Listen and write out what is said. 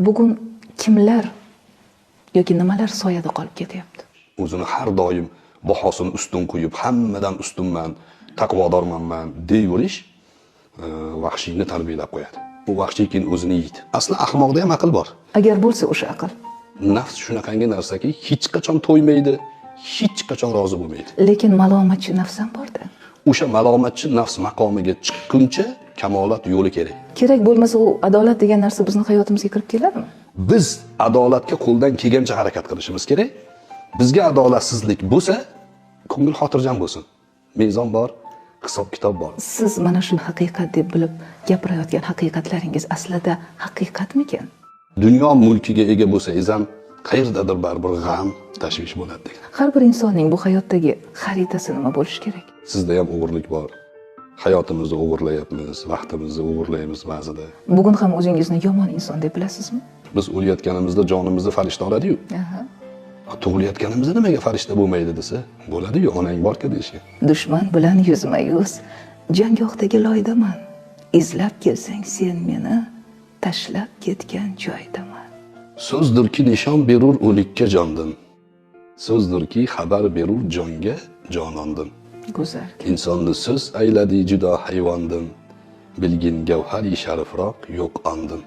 Bugun kimlar yoki nimalar soyada qolib ketyapti? O'zini har doim bahosini ustun qo'yib, hammadan ustunman, taqvodorman deyverish vahshiyni tarbiyalab qo'yadi. Bu vahshiy keyin o'zini yeydi. Asli ahmoqda ham aql bor. Agar bo'lsa o'sha aql. Nafs shunaqangi narsaki, hech qachon to'ymaydi, hech qachon rozi bo'lmaydi. Lekin malomatchi nafs ham bor-da. O'sha malomatchi nafs maqomiga chiqquncha kamolat yo'li kerak. Kerak bo'lmasa u adolat degan narsa bizning hayotimizga kirib keladimi? Biz adolatga qo'ldan kelgancha harakat qilishimiz kerak. Bizga adolatsizlik bo'lsa, ko'ngil xotirjam bo'lsin. Mezon bor, hisob-kitob bor. Siz mana shu haqiqat deb bilib gapirayotgan haqiqatlaringiz aslida haqiqatmikan? Dunyo mulkiga ega bo'lsangiz ham qayerdadir baribir g'am, tashvish bo'ladi degan. Har bir insonning bu hayotdagi xaritasi nima bo'lishi kerak? Sizda ham o'g'irlik bor. Hayotimizni o'g'irlayapmiz, vaqtimizni o'g'irlaymiz ba'zida. Bugun ham o'zingizni yomon inson deb bilasizmi? Biz o'layotganimizda jonimizni farishta oladi-yu. Tug'ilayotganimizda nimaga farishta bo'lmaydi desa, bo'ladi-yu, onang bor-ku deyishgan. Dushman bilan yuzma-yuz janggohdagi loydaman. Izlab kelsang sen meni, tashlab ketgan joydaman. So'zdirki nishon berur o'likka jondan. So'zdirki xabar berur jonga jonondan. Go'zal. Insonni so'z ayladi judo hayvondan. Bilgin gavhari sharifroq yo'q ondan.